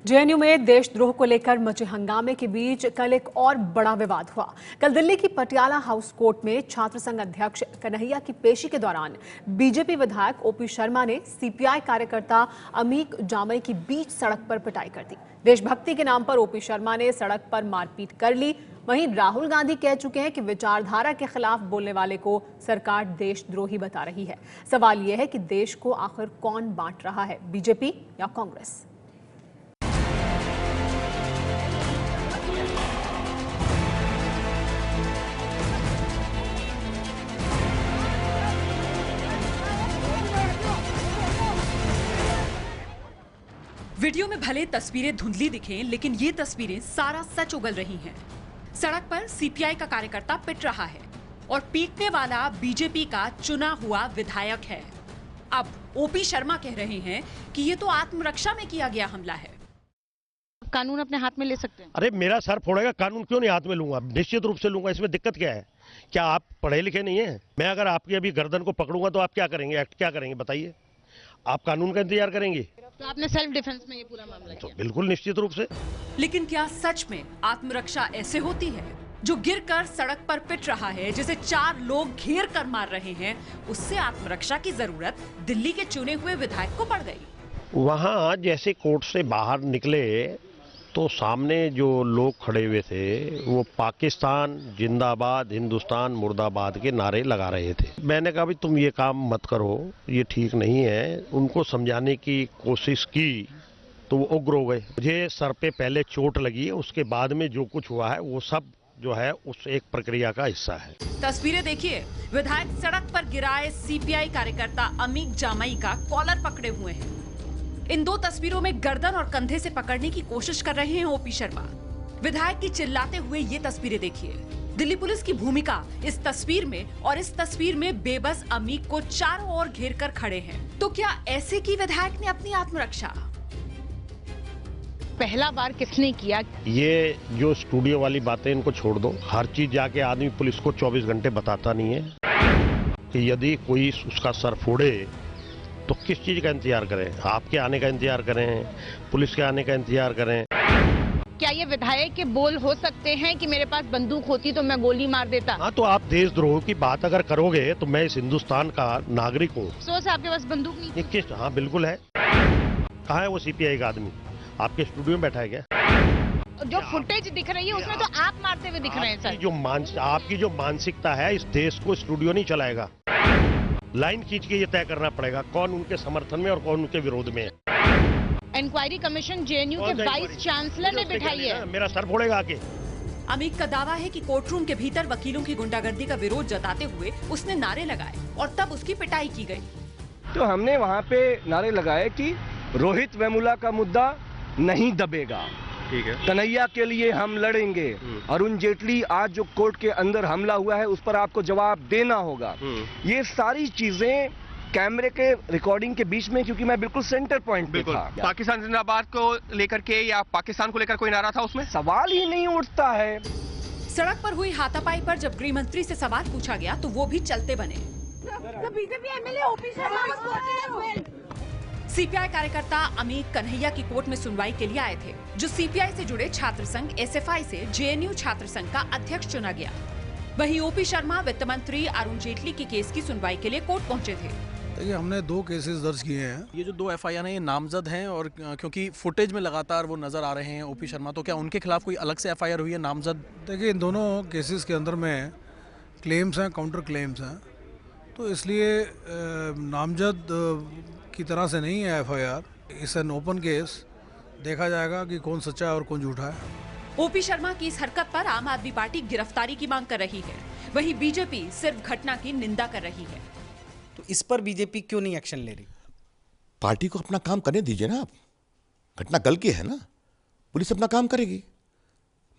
JNU में देशद्रोह को लेकर मचे हंगामे के बीच कल एक और बड़ा विवाद हुआ। कल दिल्ली की पटियाला हाउस कोर्ट में छात्र संघ अध्यक्ष कन्हैया की पेशी के दौरान बीजेपी विधायक ओपी शर्मा ने सीपीआई कार्यकर्ता अमीक जामई की बीच सड़क पर पिटाई कर दी। देशभक्ति के नाम पर ओपी शर्मा ने सड़क पर मारपीट कर ली। वहीं राहुल गांधी कह चुके हैं कि विचारधारा के खिलाफ बोलने वाले को सरकार देशद्रोही बता रही है। सवाल यह है कि देश को आखिर कौन बांट रहा है, बीजेपी या कांग्रेस? वीडियो में भले तस्वीरें धुंधली दिखें, लेकिन ये तस्वीरें सारा सच उगल रही हैं। सड़क पर सीपीआई का कार्यकर्ता पिट रहा है और पीटने वाला बीजेपी का चुना हुआ विधायक है। अब ओपी शर्मा कह रहे हैं कि ये तो आत्मरक्षा में किया गया हमला है। कानून अपने हाथ में ले सकते हैं? अरे मेरा सर फोड़ेगा, कानून क्यों नहीं हाथ में लूंगा? निश्चित रूप से लूंगा। इसमें दिक्कत क्या है? क्या आप पढ़े लिखे नहीं है? मैं अगर आपकी अभी गर्दन को पकड़ूंगा तो आप क्या करेंगे? एक्ट क्या करेंगे बताइए? आप कानून का इंतजार करेंगे? तो आपने सेल्फ डिफेंस में ये पूरा मामला तो किया? बिल्कुल निश्चित रूप से। लेकिन क्या सच में आत्मरक्षा ऐसे होती है? जो गिरकर सड़क पर पिट रहा है, जिसे 4 लोग घेर कर मार रहे हैं, उससे आत्मरक्षा की जरूरत दिल्ली के चुने हुए विधायक को पड़ गई। वहां जैसे कोर्ट से बाहर निकले तो सामने जो लोग खड़े हुए थे वो पाकिस्तान जिंदाबाद, हिंदुस्तान मुर्दाबाद के नारे लगा रहे थे। मैंने कहा भाई तुम ये काम मत करो, ये ठीक नहीं है। उनको समझाने की कोशिश की तो वो उग्र हो गए। मुझे सर पे पहले चोट लगी है, उसके बाद में जो कुछ हुआ है वो सब जो है उस एक प्रक्रिया का हिस्सा है। तस्वीरें देखिए, विधायक सड़क पर गिराए सीपीआई कार्यकर्ता अमीक जामई का कॉलर पकड़े हुए हैं। इन 2 तस्वीरों में गर्दन और कंधे से पकड़ने की कोशिश कर रहे हैं ओपी शर्मा। विधायक की चिल्लाते हुए ये तस्वीरें देखिए। दिल्ली पुलिस की भूमिका इस तस्वीर में और इस तस्वीर में बेबस अमीक को चारों ओर घेर कर खड़े हैं। तो क्या ऐसे की विधायक ने अपनी आत्मरक्षा? पहला बार किसने किया? ये जो स्टूडियो वाली बातें इनको छोड़ दो। हर चीज जाके आदमी पुलिस को 24 घंटे बताता नहीं है कि यदि कोई उसका सर फोड़े तो किस चीज का इंतजार करें? आपके आने का इंतजार करें, पुलिस के आने का इंतजार करें? क्या ये विधायक के बोल हो सकते हैं कि मेरे पास बंदूक होती तो मैं गोली मार देता? हाँ, तो आप देशद्रोह की बात अगर करोगे तो मैं इस हिंदुस्तान का नागरिक हूँ। सोच आपके पास बंदूक नहीं थी? किस? हाँ बिल्कुल है। कहाँ है वो सीपीआई का आदमी? आपके स्टूडियो में बैठा है क्या? जो फुटेज दिख रही है उसमें तो आप मारते हुए दिख रहे हैं सर। आपकी जो मानसिकता है, इस देश को स्टूडियो नहीं चलाएगा। लाइन खींच के ये तय करना पड़ेगा कौन उनके समर्थन में और कौन उनके विरोध में है। इंक्वायरी कमीशन जेएनयू के वाइस चांसलर ने बिठाई है। मेरा सर फोड़ेगा आके। अमीक का दावा है कि कोर्टरूम के भीतर वकीलों की गुंडागर्दी का विरोध जताते हुए उसने नारे लगाए और तब उसकी पिटाई की गई। तो हमने वहाँ पे नारे लगाए कि रोहित वेमुला का मुद्दा नहीं दबेगा, ठीक है, कन्हैया के लिए हम लड़ेंगे। अरुण जेटली आज जो कोर्ट के अंदर हमला हुआ है उस पर आपको जवाब देना होगा। ये सारी चीजें कैमरे के रिकॉर्डिंग के बीच में, क्योंकि मैं बिल्कुल सेंटर पॉइंट पे था। पाकिस्तान जिंदाबाद को लेकर के या पाकिस्तान को लेकर कोई नारा था उसमें? सवाल ही नहीं उठता है। सड़क पर हुई हाथापाई पर जब गृह मंत्री से सवाल पूछा गया तो वो भी चलते बने। सीपीआई कार्यकर्ता अमीक कन्हैया की कोर्ट में सुनवाई के लिए आए थे, जो सीपीआई से जुड़े छात्र संघ एसएफआई से जेएनयू छात्र संघ का अध्यक्ष चुना गया। वहीं ओपी शर्मा वित्त मंत्री अरुण जेटली की केस की सुनवाई के लिए कोर्ट पहुंचे थे। देखिए, हमने 2 केसेस दर्ज किए हैं। ये जो 2 एफआईआर हैं ये नामजद हैं और क्योंकि फुटेज में लगातार वो नजर आ रहे हैं ओपी शर्मा, तो क्या उनके खिलाफ कोई अलग से एफआईआर हुई है नामजद? देखिए, इन दोनों केसेस के अंदर में क्लेम्स हैं, काउंटर क्लेम्स हैं, तो इसलिए नामजद की तरह से नहीं है एफआईआर। इस एन ओपन केस, देखा जाएगा कि कौन सच्चा है और कौन झूठा है। ओपी शर्मा की इस हरकत पर आम आदमी पार्टी गिरफ्तारी की मांग कर रही है, वहीं बीजेपी सिर्फ घटना की निंदा कर रही है। तो इस पर बीजेपी क्यों नहीं एक्शन ले रही? पार्टी को अपना काम करने दीजिए ना। आप घटना कल की है ना, पुलिस अपना काम करेगी।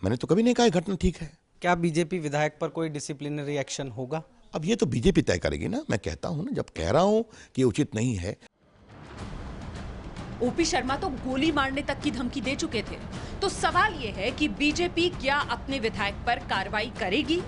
मैंने तो कभी नहीं कहा घटना ठीक है। क्या बीजेपी विधायक पर कोई डिसिप्लिनरी एक्शन होगा? अब ये तो बीजेपी तय करेगी ना। मैं कहता हूं ना, जब कह रहा हूं कि ये उचित नहीं है। ओपी शर्मा तो गोली मारने तक की धमकी दे चुके थे। तो सवाल ये है कि बीजेपी क्या अपने विधायक पर कार्रवाई करेगी